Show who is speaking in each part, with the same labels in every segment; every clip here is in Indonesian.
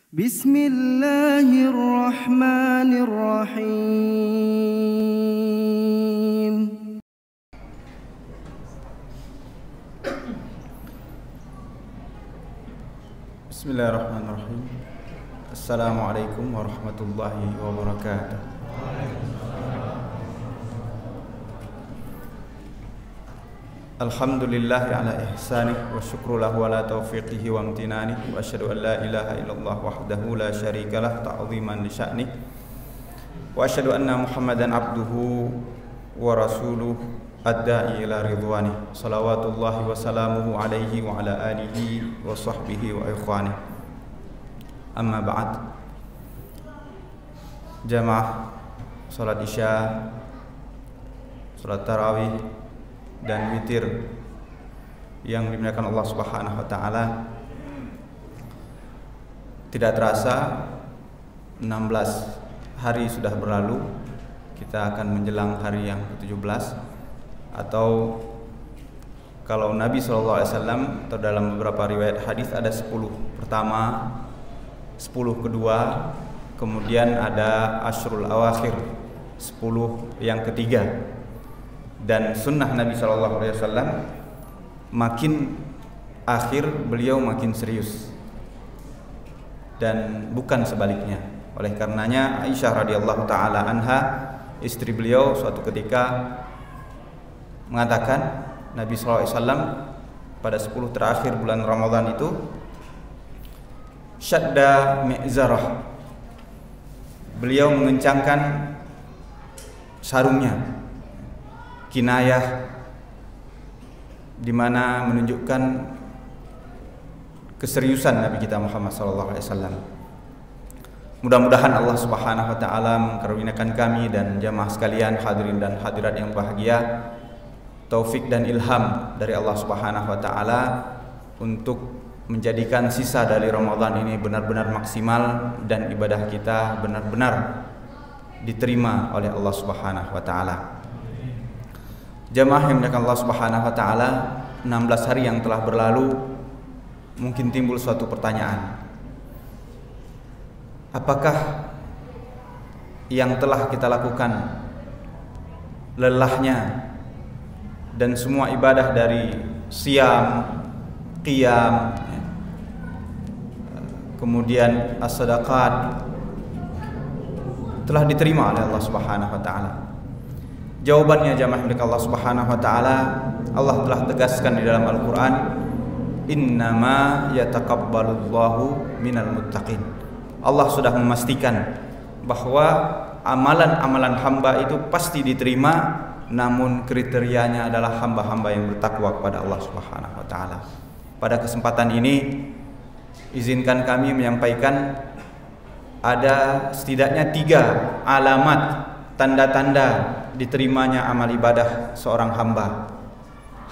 Speaker 1: Bismillahirrahmanirrahim.
Speaker 2: Bismillahirrahmanirrahim. Assalamualaikum warahmatullahi wabarakatuh. Alhamdulillahi ala ihsanih wa syukru lahu ala taufiqihi wa amtinanih wa asyhadu an la ilaha illallah wahdahu la syarikalah ta'ziman li sya'nih wa asyhadu anna Muhammadan abduhu wa rasuluh ad-da'i ila ridwanih salawatullahi wa salamuhu alaihi wa ala alihi wa sahbihi wa ikhwanih. Amma ba'd. Jamaah salat isya, salat tarawih dan witir yang dimuliakan Allah Subhanahu wa taala, tidak terasa 16 hari sudah berlalu. Kita akan menjelang hari yang ke-17, atau kalau Nabi SAW atau dalam beberapa riwayat hadis ada 10 pertama, 10 kedua, kemudian ada Ashrul Awakhir, 10 yang ketiga. Dan sunnah Nabi SAW makin akhir beliau makin serius, dan bukan sebaliknya. Oleh karenanya Aisyah radhiyallahu taala anha, istri beliau, suatu ketika mengatakan Nabi SAW pada 10 terakhir bulan Ramadan itu syadda mi'zarah, beliau mengencangkan sarungnya, kinayah di mana menunjukkan keseriusan Nabi kita Muhammad SAW. Mudah-mudahan Allah Subhanahu wa taala mengkaruniakan kami dan jamaah sekalian, hadirin dan hadirat yang bahagia, taufik dan ilham dari Allah Subhanahu wa taala untuk menjadikan sisa dari Ramadan ini benar-benar maksimal dan ibadah kita benar-benar diterima oleh Allah Subhanahu wa taala. Jamaah yang dimuliakan Allah Subhanahu wa taala, 16 hari yang telah berlalu, mungkin timbul suatu pertanyaan. Apakah yang telah kita lakukan, lelahnya dan semua ibadah dari siam, qiyam, kemudian as-sadaqat, telah diterima oleh Allah Subhanahu wa taala? Jawabannya jamaah milik Allah Subhanahu wa taala, Allah telah tegaskan di dalam Al-Qur'an, innama yataqabbalullahu minal muttaqin. Allah sudah memastikan bahwa amalan-amalan hamba itu pasti diterima, namun kriterianya adalah hamba-hamba yang bertakwa kepada Allah Subhanahu wa taala. Pada kesempatan ini izinkan kami menyampaikan ada setidaknya 3 alamat, tanda-tanda diterimanya amal ibadah seorang hamba.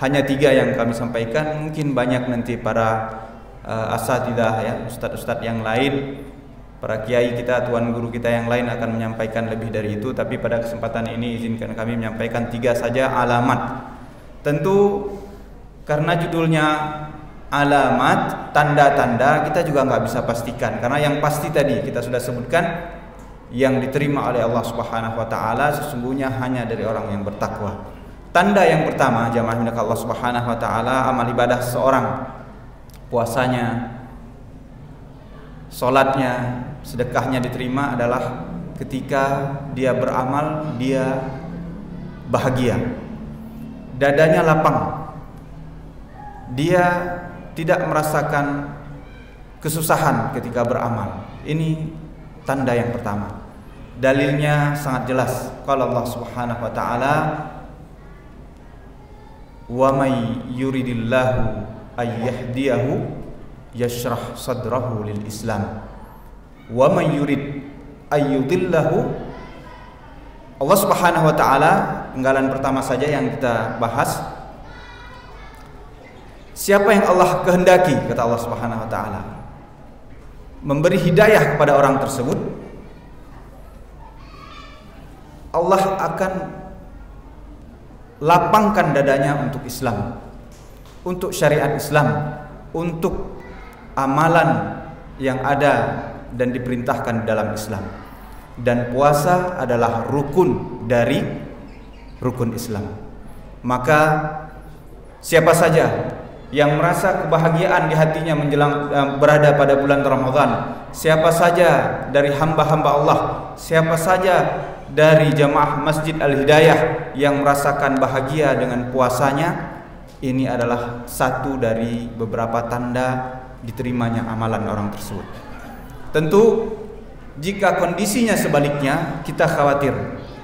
Speaker 2: Hanya 3 yang kami sampaikan, mungkin banyak nanti para asatidzah ya, ustadz-ustadz yang lain, para kiai kita, tuan guru kita yang lain akan menyampaikan lebih dari itu, tapi pada kesempatan ini izinkan kami menyampaikan 3 saja alamat. Tentu karena judulnya alamat, tanda-tanda, kita juga nggak bisa pastikan, karena yang pasti tadi kita sudah sebutkan, yang diterima oleh Allah Subhanahu wa taala sesungguhnya hanya dari orang yang bertakwa. Tanda yang pertama, jamaah milik Allah Subhanahu wa taala, amal ibadah seorang, puasanya, salatnya, sedekahnya diterima adalah ketika dia beramal, dia bahagia, dadanya lapang, dia tidak merasakan kesusahan ketika beramal. Ini tanda yang pertama. Dalilnya sangat jelas. Qala Allah Subhanahu wa taala, "Wa may yuridillahu ay yahdiyahu yashrah sadrahu lil Islam. Wa may yurid ay yudillahu." Allah Subhanahu wa taala, penggalan pertama saja yang kita bahas, siapa yang Allah kehendaki, kata Allah Subhanahu wa taala, memberi hidayah kepada orang tersebut, Allah akan lapangkan dadanya untuk Islam, untuk syariat Islam, untuk amalan yang ada dan diperintahkan dalam Islam. Dan puasa adalah rukun dari rukun Islam. Maka siapa saja yang merasa kebahagiaan di hatinya menjelang berada pada bulan Ramadan, siapa saja dari hamba-hamba Allah, siapa saja dari jamaah Masjid Al-Hidayah yang merasakan bahagia dengan puasanya, ini adalah satu dari beberapa tanda diterimanya amalan orang tersebut. Tentu jika kondisinya sebaliknya, kita khawatir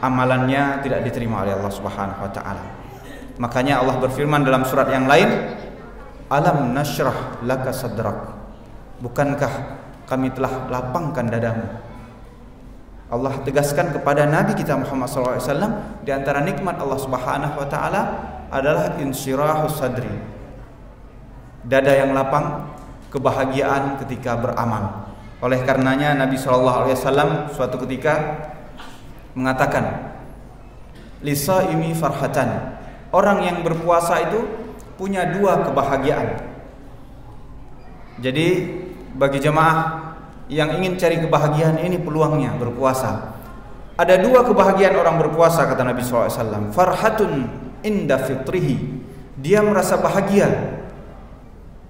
Speaker 2: amalannya tidak diterima oleh Allah Subhanahu wa taala. Makanya Allah berfirman dalam surat yang lain, alam nashrah laka sadrak, bukankah kami telah lapangkan dadamu. Allah tegaskan kepada Nabi kita Muhammad SAW, di antara nikmat Allah Subhanahu wa taala adalah insyirahus sadri, dada yang lapang, kebahagiaan ketika beramal. Oleh karenanya Nabi SAW suatu ketika mengatakan, lisaimi farhatan, orang yang berpuasa itu punya dua kebahagiaan. Jadi bagi jemaah yang ingin cari kebahagiaan, ini peluangnya berpuasa. Ada dua kebahagiaan orang berpuasa, kata Nabi SAW. Farhatun inda fitrihi, dia merasa bahagia,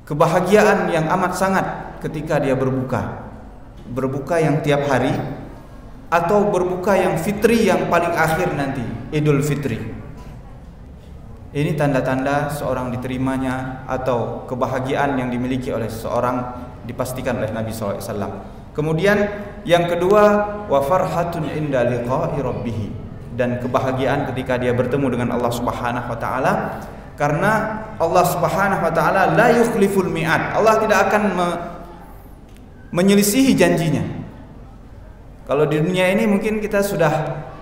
Speaker 2: kebahagiaan yang amat sangat ketika dia berbuka. Berbuka yang tiap hari atau berbuka yang fitri yang paling akhir nanti, Idul Fitri. Ini tanda-tanda seorang diterimanya atau kebahagiaan yang dimiliki oleh seseorang dipastikan oleh Nabi SAW. Kemudian yang kedua, wa farhatun inda liqa'i rabbih, dan kebahagiaan ketika dia bertemu dengan Allah Subhanahu wa taala, karena Allah Subhanahu wa taala la yukhliful mi'ad. Allah tidak akan menyelisihi janjinya. Kalau di dunia ini mungkin kita sudah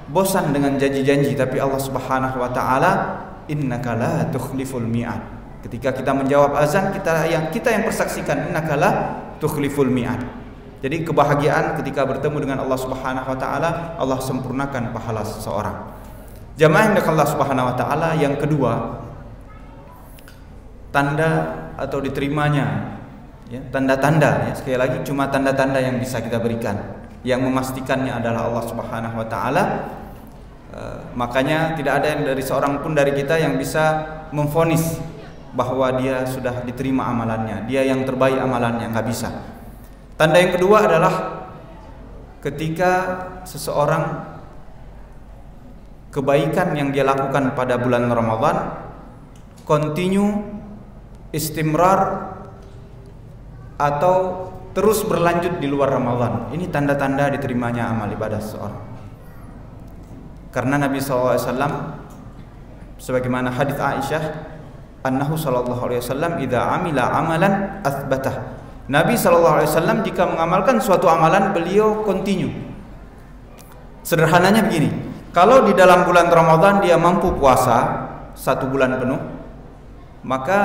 Speaker 2: bosan dengan janji-janji, tapi Allah Subhanahu wa taala, innaka la tukhliful mi'ad. Ketika kita menjawab azan, kita yang persaksikan, innaka la tukhliful mi'ad. Jadi kebahagiaan ketika bertemu dengan Allah Subhanahu wa taala, Allah sempurnakan pahala seseorang. Jamaah yang Allah Subhanahu wa taala, yang kedua, tanda atau diterimanya, ya, tanda-tanda, ya, sekali lagi cuma tanda-tanda yang bisa kita berikan. Yang memastikannya adalah Allah Subhanahu wa taala. Makanya tidak ada yang dari seorang pun dari kita yang bisa memvonis bahwa dia sudah diterima amalannya, dia yang terbaik amalannya, nggak bisa. Tanda yang kedua adalah ketika seseorang kebaikan yang dia lakukan pada bulan Ramadan continue, istimrar, atau terus berlanjut di luar Ramadan. Ini tanda-tanda diterimanya amal ibadah seseorang. Karena Nabi SAW sebagaimana hadis Aisyah, annahu sallallahu alaihi wasallam idza amila amalan athbatah. Nabi sallallahu alaihi wasallam jika mengamalkan suatu amalan, beliau continue. Sederhananya begini, kalau di dalam bulan Ramadan dia mampu puasa 1 bulan penuh, maka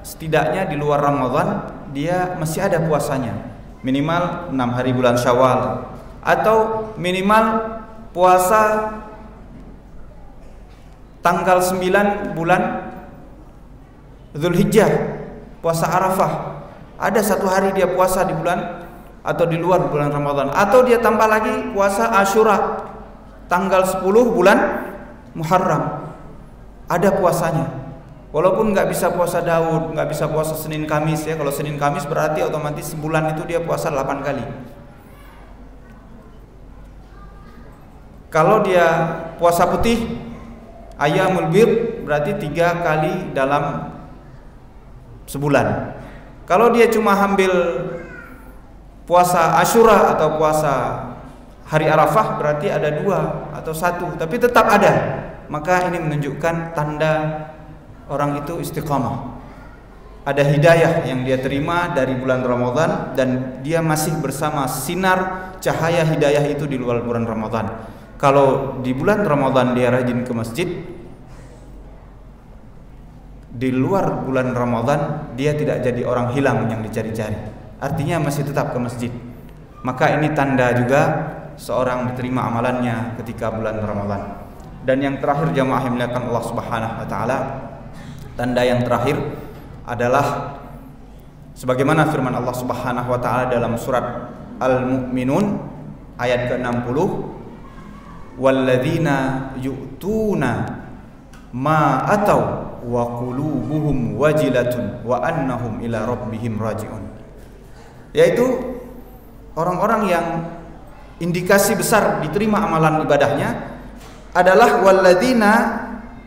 Speaker 2: setidaknya di luar Ramadan dia masih ada puasanya, minimal 6 hari bulan Syawal, atau minimal puasa tanggal 9 bulan Dzulhijjah, puasa Arafah. Ada 1 hari dia puasa di bulan atau di luar bulan Ramadan, atau dia tambah lagi puasa Asyura tanggal 10 bulan Muharram. Ada puasanya. Walaupun nggak bisa puasa Daud, nggak bisa puasa Senin Kamis, ya. Kalau Senin Kamis berarti otomatis sebulan itu dia puasa 8 kali. Kalau dia puasa putih, Ayyamul Bid, berarti 3 kali dalam sebulan. Kalau dia cuma ambil puasa Asyura atau puasa hari Arafah, berarti ada 2 atau 1, tapi tetap ada. Maka ini menunjukkan tanda orang itu istiqamah. Ada hidayah yang dia terima dari bulan Ramadan, dan dia masih bersama sinar cahaya hidayah itu di luar bulan Ramadan. Kalau di bulan Ramadan dia rajin ke masjid, di luar bulan Ramadan dia tidak jadi orang hilang yang dicari-cari, artinya masih tetap ke masjid. Maka ini tanda juga seorang diterima amalannya ketika bulan Ramadan. Dan yang terakhir jamaah yang dimuliakan Allah Subhanahu wa taala, tanda yang terakhir adalah sebagaimana firman Allah Subhanahu wa taala dalam surat Al-Mu'minun ayat ke-60, walladzina yu'tuna ma atau wa qulubuhum wajilatun wa annahum ila rabbihim raji'un. Yaitu orang-orang yang indikasi besar diterima amalan ibadahnya adalah walladzina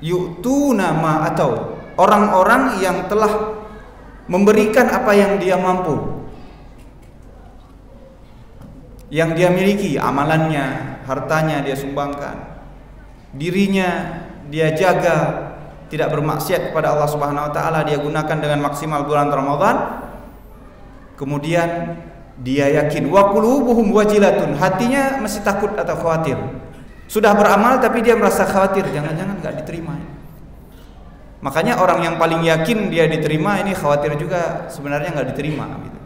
Speaker 2: yu'tuna ma atau, orang-orang yang telah memberikan apa yang dia mampu, yang dia miliki, amalannya, hartanya dia sumbangkan, dirinya dia jaga, tidak bermaksiat kepada Allah Subhanahu wa taala, dia gunakan dengan maksimal bulan Ramadan. Kemudian dia yakin, wa qulubuhum wajilatun, hatinya masih takut atau khawatir. Sudah beramal tapi dia merasa khawatir, jangan-jangan enggak diterima. Makanya orang yang paling yakin dia diterima ini khawatir juga sebenarnya enggak diterima gitu.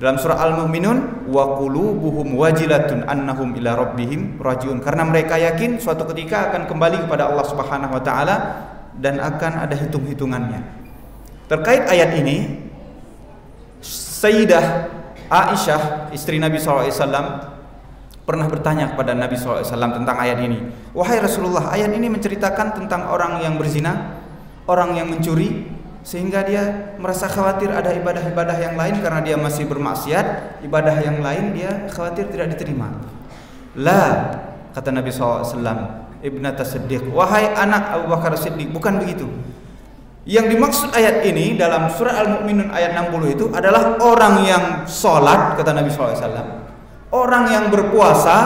Speaker 2: Dalam surah Al-Mu'minun, wa qulubuhum wajilatun annahum ila rabbihim rajiun, karena mereka yakin suatu ketika akan kembali kepada Allah Subhanahu wa taala dan akan ada hitung-hitungannya. Terkait ayat ini, Sayyidah Aisyah, istri Nabi SAW, pernah bertanya kepada Nabi SAW tentang ayat ini. Wahai Rasulullah, ayat ini menceritakan tentang orang yang berzina, orang yang mencuri, sehingga dia merasa khawatir ada ibadah-ibadah yang lain karena dia masih bermaksiat, ibadah yang lain dia khawatir tidak diterima. La, kata Nabi SAW, Ibnata Siddiq, wahai anak Abu Bakar Siddiq, bukan begitu. Yang dimaksud ayat ini dalam surah Al-Mu'minun ayat 60 itu adalah orang yang sholat, kata Nabi SAW, orang yang berpuasa,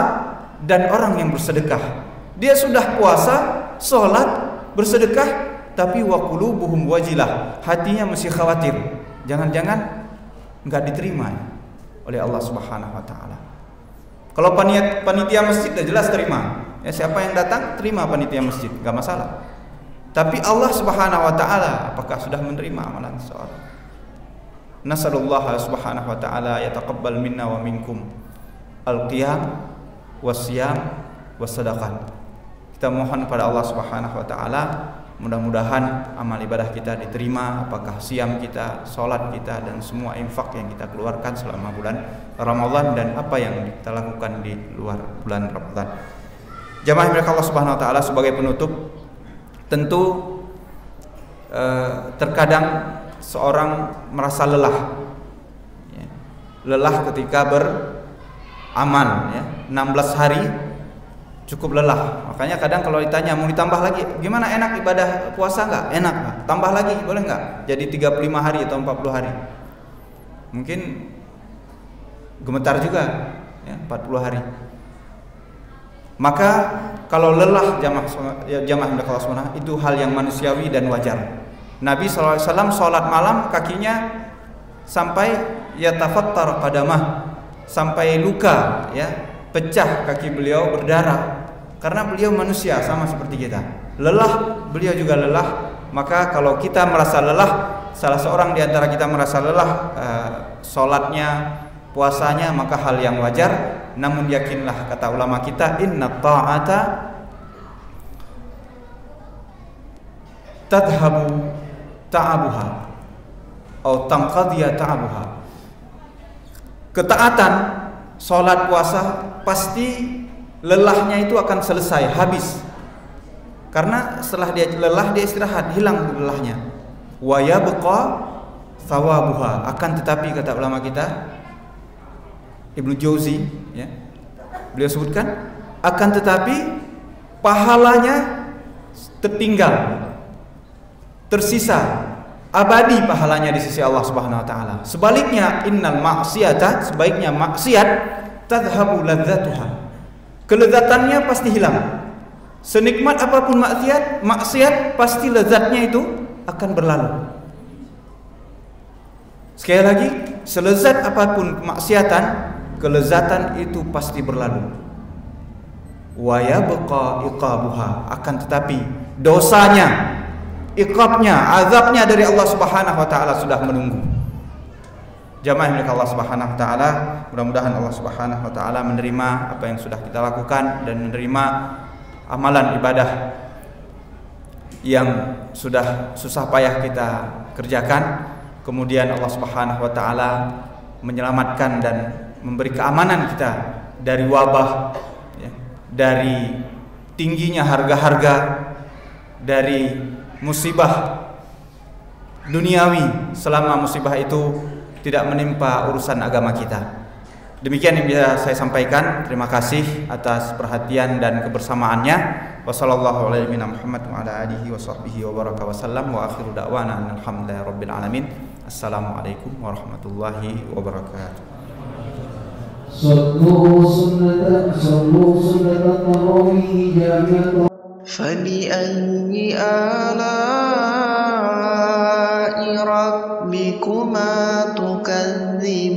Speaker 2: dan orang yang bersedekah. Dia sudah puasa, sholat, bersedekah, tapi wa qulubuhum wajilah, hatinya masih khawatir, jangan-jangan enggak diterima oleh Allah Subhanahu wa taala. Kalau panitia masjid sudah jelas terima. Ya, siapa yang datang terima panitia masjid, enggak masalah. Tapi Allah Subhanahu wa taala apakah sudah menerima amalan seseorang? Nasallallahu subhanahu wa taala yataqabbal minna wa minkum al-qiyam was-siyam was-sadaqah. Kita mohon kepada Allah Subhanahu wa taala mudah-mudahan amal ibadah kita diterima, apakah siam kita, sholat kita, dan semua infak yang kita keluarkan selama bulan Ramadan dan apa yang kita lakukan di luar bulan Ramadan. Jamaah milik Allah Subhanahu wa taala, sebagai penutup, tentu terkadang seorang merasa lelah, ya, lelah ketika beramal, ya, 16 hari cukup lelah. Makanya kadang kalau ditanya mau ditambah lagi, gimana, enak ibadah puasa enggak? Enak, Pak. Tambah lagi boleh enggak? Jadi 35 hari atau 40 hari. Mungkin gemetar juga, ya, 40 hari. Maka kalau lelah jamaah Allah SWT, itu hal yang manusiawi dan wajar. Nabi SAW sholat malam kakinya sampai yatafattar qadamah, sampai luka, ya, pecah kaki beliau, berdarah, karena beliau manusia sama seperti kita. Lelah, beliau juga lelah. Maka kalau kita merasa lelah, salah seorang di antara kita merasa lelah sholatnya, puasanya, maka hal yang wajar. Namun yakinlah, kata ulama kita, inna ta'ata tadhabu ta'abuha atau tanqadhiya ta'abuha. Ketaatan, sholat, puasa, pasti lelahnya itu akan selesai, habis. Karena setelah dia lelah, dia istirahat, hilang lelahnya. Wa yabqa thawabuha, akan tetapi, kata ulama kita Ibnu Jauzi, ya, beliau sebutkan, akan tetapi pahalanya tertinggal, tersisa, abadi pahalanya di sisi Allah Subhanahu wa taala. Sebaliknya, innal ma'siyata, sebaiknya maksiat, tadhhabu ladzatuha, kelezatannya pasti hilang. Senikmat apapun maksiat pasti lezatnya itu akan berlalu. Sekali lagi, selezat apapun kemaksiatan, kelezatan itu pasti berlalu. Wa yabqa iqabuha, akan tetapi dosanya, iqabnya, azabnya dari Allah Subhanahu wa taala sudah menunggu. Jamaah milik Allah Subhanahu wa taala, mudah-mudahan Allah Subhanahu wa taala menerima apa yang sudah kita lakukan dan menerima amalan ibadah yang sudah susah payah kita kerjakan. Kemudian Allah Subhanahu wa taala menyelamatkan dan memberi keamanan kita dari wabah, ya, dari tingginya harga-harga, dari musibah duniawi selama musibah itu tidak menimpa urusan agama kita. Demikian yang bisa saya sampaikan. Terima kasih atas perhatian dan kebersamaannya. Wassallallahu ala nabiyyina Muhammad wa ala alihi wa sahbihi wa baraka wasallam wa akhiru da'wana alhamdulillahi rabbil alamin. Assalamualaikum warahmatullahi wabarakatuh.
Speaker 3: صلوا سنة التراويح جامعة
Speaker 4: فبأي آلاء ربكما تكذبان